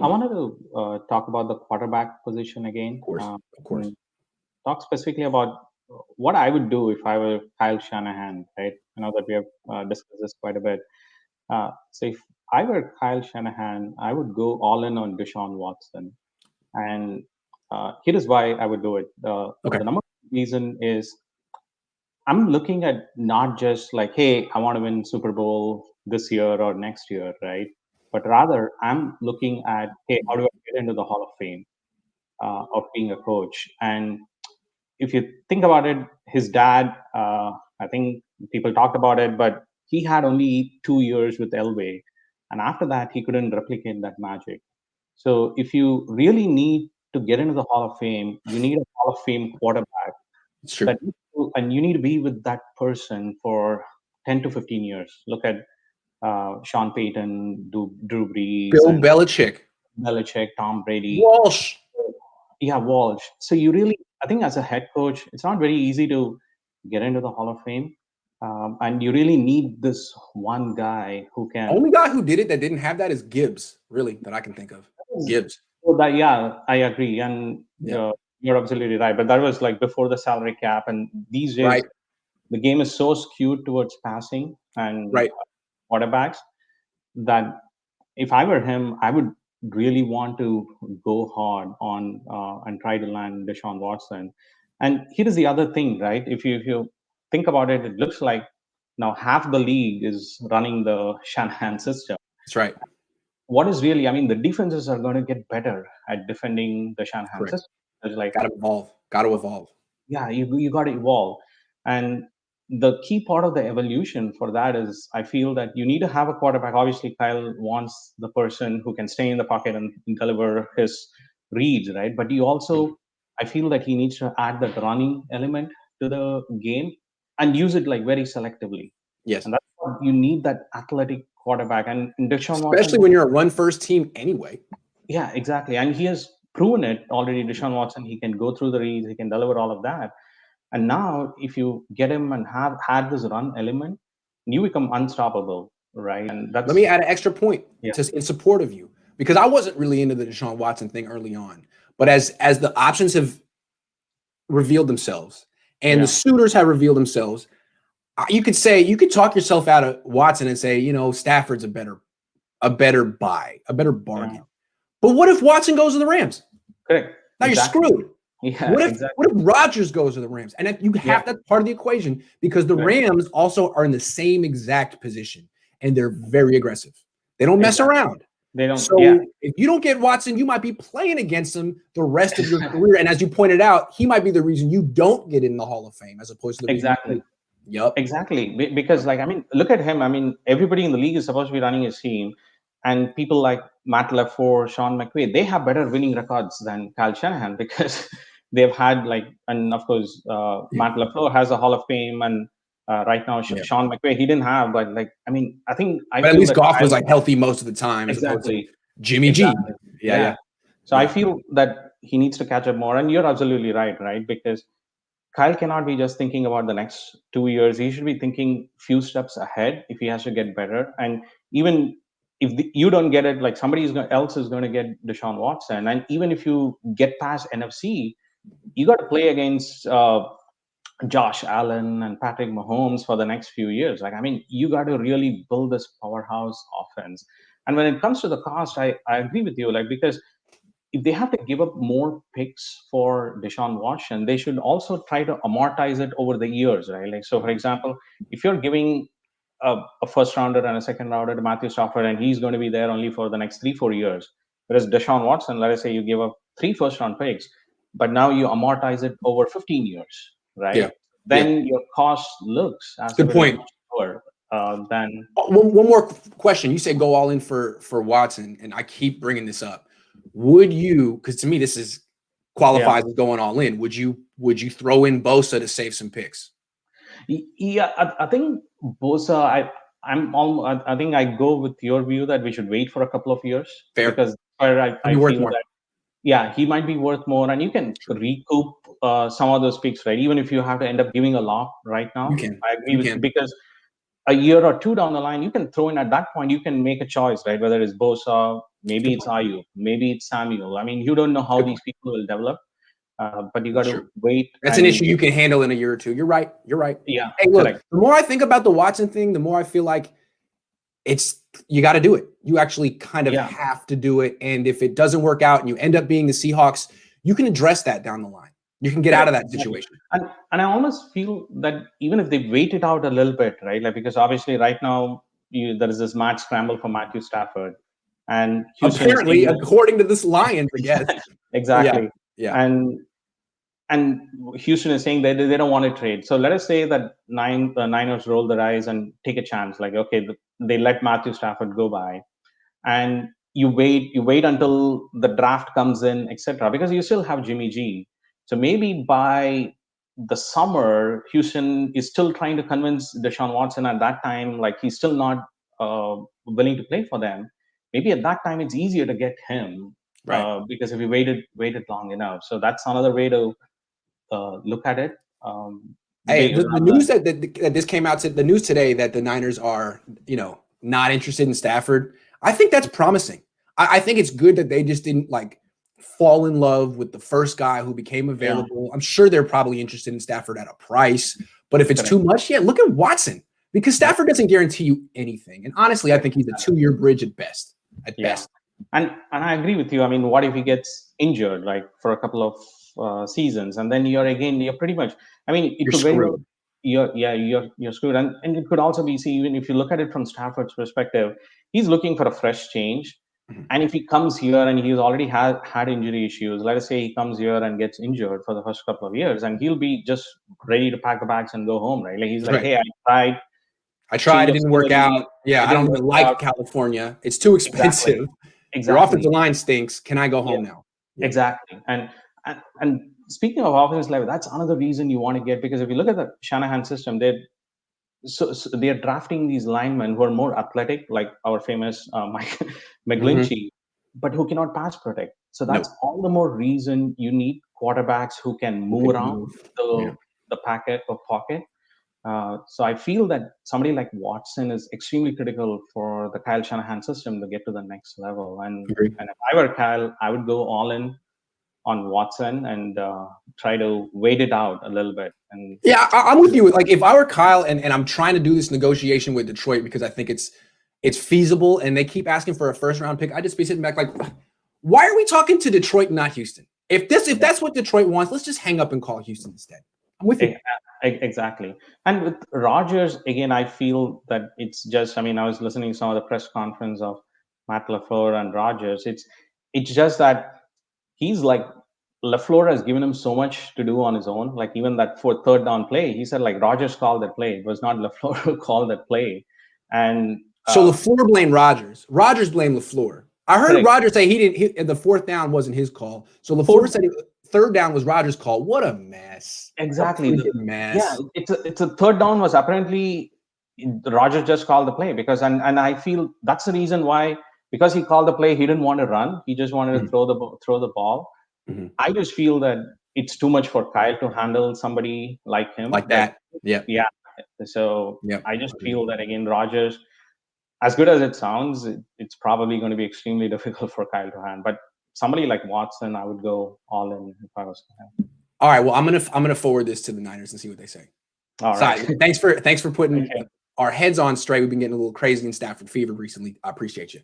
I wanted to talk about the quarterback position again. Of course. And talk specifically about what I would do if I were Kyle Shanahan, right? I know that we have discussed this quite a bit. So if I were Kyle Shanahan, I would go all in on Deshaun Watson. And here is why I would do it. Okay. The number one reason is I'm looking at not just like, hey, I want to win Super Bowl this year or next year, right? But rather, I'm looking at, hey, how do I get into the Hall of Fame of being a coach? And if you think about it, his dad, I think people talked about it, but he had only 2 years with Elway. And after that, he couldn't replicate that magic. So if you really need to get into the Hall of Fame, you need a Hall of Fame quarterback It's true. that and you need to be with that person for 10 to 15 years. Look at Sean Payton, Drew Brees, Bill and Belichick. Belichick, Tom Brady. Walsh. Yeah, Walsh. So you really, I think as a head coach, it's not very easy to get into the Hall of Fame. And you really need this one guy who can. Only guy who did it that didn't have that is Gibbs, really, that I can think of. Gibbs. So that, yeah, I agree. And Yeah. you're absolutely right. But that was like before the salary cap. And these days, Right. the game is so skewed towards passing and Right. quarterbacks that if I were him, I would really want to go hard on and try to land Deshaun Watson. And here is the other thing, right? If you think about it, it looks like now half the league is running the Shanahan system. That's right. What is really, I mean, the defenses are going to get better at defending the Shanahan Correct. system. It's like, Got to evolve. Got to evolve. yeah, you got to evolve. And the key part of the evolution for that is I feel that you need to have a quarterback. Obviously, Kyle wants the person who can stay in the pocket and deliver his reads, right? But you also, I feel that he needs to add that running element to the game and use it like very selectively. Yes. And that's what you need, that athletic quarterback. And Deshaun Especially Watson, when you're a run first team anyway. yeah, exactly. And he has proven it already. Deshaun Watson, he can go through the reads, he can deliver all of that. And now, if you get him and have had this run element, you become unstoppable, right? And Let me that's, add an extra point yeah, to in support of you because I wasn't really into the Deshaun Watson thing early on, but as the options have revealed themselves and the yeah, suitors have revealed themselves, you could talk yourself out of Watson and say, Stafford's a better buy, a better yeah, bargain. But what if Watson goes to the Rams? correct, Now you're exactly, screwed. yeah, What if exactly, what if Rodgers goes to the Rams? And you yeah, have that part of the equation because the right, Rams also are in the same exact position and they're very aggressive. They don't mess exactly. around. They don't, yeah, So if you don't get Watson, you might be playing against him the rest of your career. And as you pointed out, he might be the reason you don't get in the Hall of Fame as opposed to the reason you exactly, do. Yep. exactly. Because, like, I mean, look at him. I mean, everybody in the league is supposed to be running his team, and people like Matt LaFleur, Sean McVay, they have better winning records than Kyle Shanahan because they've had like, and of course, Yeah. Matt LaFleur has a Hall of Fame, and right now Yeah. Sean McVay he didn't have, but like, I mean, I But at feel least that Goff was Kyle, like healthy most of the time as opposed to exactly, Jimmy G. exactly, Yeah, yeah. yeah, So I yeah. feel that he needs to catch up more, and you're absolutely right, because Kyle cannot be just thinking about the next 2 years. He should be thinking few steps ahead if he has to get better. And even if you don't get it, like else is going to get Deshaun Watson. And even if you get past NFC, you got to play against Josh Allen and Patrick Mahomes for the next few years. Like, I mean, you got to really build this powerhouse offense. And when it comes to the cost, I agree with you, like, because if they have to give up more picks for Deshaun Watson, they should also try to amortize it over the years, right? Like, so for example, if you're giving a first rounder and a second rounder to Matthew Stafford, and he's going to be there only for the next 3-4 years, whereas Deshaun Watson, let us say you give up 3 first round picks, but now you amortize it over 15 years, right? Yeah. Yeah. Then your cost looks as if Good it is point. much lower than, One more question. You say go all in for Watson, and I keep bringing this up. Would you? Because to me, this is yeah. qualifies as going all in. Would you throw in Bosa to save some picks? Yeah, I think Bosa. I think I go with your view that we should wait for a couple of years Fair. because where It'd I be worth feel more. that, yeah, he might be worth more, and you can True. recoup some of those picks, right? Even if you have to end up giving a lot right You now, can. I agree You with you can. because a year or two down the line, you can throw in at that point, you can make a choice, right? Whether it's Bosa maybe Good it's point. Ayu, maybe it's Samuel. I mean, you don't know how Good these point. people will develop, but you got That's to true. wait That's an and issue you can handle in a year or two. You're right. You're right. yeah, Hey, look, correct. the more I think about the Watson thing, the more I feel like you got to do it. You actually kind of Yeah, have to do it. And if it doesn't work out and you end up being the Seahawks, you can address that down the line. You can get out correct, of that exactly. situation. And I almost feel that even if they wait it out a little bit, right? Like because obviously right now there is this mad scramble for Matthew Stafford, and Houston is Apparently, saying that according to this Lions, I guess. Yeah. exactly, Yeah. and and Houston is saying that they don't want to trade. So let us say that the Niners roll their eyes and take a chance. Like okay, they let Matthew Stafford go by, and you wait until the draft comes in, etc., because you still have Jimmy G. So maybe by the summer Houston is still trying to convince Deshaun Watson at that time, like he's still not willing to play for them. Maybe at that time it's easier to get him, Right. because if you waited long enough. So that's another way to look at it. Hey, the Rather news than that this came out to the news today that the Niners are, not interested in Stafford. I think that's promising. I think it's good that they just didn't like fall in love with the first guy who became yeah, available. I'm sure they're probably interested in Stafford at a price, but if it's correct. too much, yeah, look at Watson because Yeah, Stafford doesn't guarantee you anything. And honestly, I correct. think he's a 2-year bridge at best. At Yeah. best, And I agree with you. I mean, what if he gets injured like for a couple of seasons, and then you're pretty much. I mean, it you're could very well. screwed. You're screwed, and it could also be, see, even if you look at it from Stafford's perspective, he's looking for a fresh change. Mhm. And if he comes here and he's already had injury issues, let us say he comes here and gets injured for the first couple of years, and he'll be just ready to pack the bags and go home, right? Like he's like, Right. hey, I tried I change tried. It of didn't work out. scenery, Yeah, it I don't didn't even work like out. California. It's too Exactly, expensive. Your exactly. offensive line stinks. Can I go Yeah. home now? Yeah. Exactly. And speaking of offense level, that's another reason you want to get, because if you look at the Shanahan system, so they're drafting these linemen who are more athletic, like our famous Mike Hmm. McGlinchey, but who cannot pass protect. So No. that's all the more reason you need quarterbacks who can Who move can around move? Yeah. the packet or pocket. So I feel that somebody like Watson is extremely critical for the Kyle Shanahan system to get to the next level. Agree. And if I were Kyle, I would go all in on Watson and try to wait it out a little bit. And Yeah, I'm with you. Like if I were Kyle and I'm trying to do this negotiation with Detroit because I think it's feasible and they keep asking for a first round pick, I'd just be sitting back like, why are we talking to Detroit and not Houston? If yeah, that's what Detroit wants, let's just hang up and call Houston instead. I'm with e- you. exactly. And with Rogers, again, I feel that it's just. I mean, I was listening to some of the press conference of Matt LaFleur and Rogers. It's just that he's like LaFleur has given him so much to do on his own. Like even that for third down play, he said like Rogers called that play. It was not LaFleur who called that play. And So LaFleur blamed Rodgers. Rodgers blamed LaFleur. I heard correct. Rodgers say the fourth down wasn't his call. So LaFleur Fourth said third down was Rodgers' call. What a mess. A exactly. freaking Yeah, mess. it's a third down was apparently Roger just called the play because and I feel that's the reason why, because he called the play, he didn't want to run. He just wanted to Mhm. throw the ball. Mhm. I just feel that it's too much for Kyle to handle somebody like him. Like That that. Yep. yeah. So Yep. I just Agreed. feel that again, Rogers, as good as it sounds, it's probably going to be extremely difficult for Kyle to handle. But somebody like Watson, I would go all in if I was him. All right. Well, I'm gonna forward this to the Niners and see what they say. All right. Sai, thanks for putting Okay. our heads on straight. We've been getting a little crazy in Stafford fever recently. I appreciate you.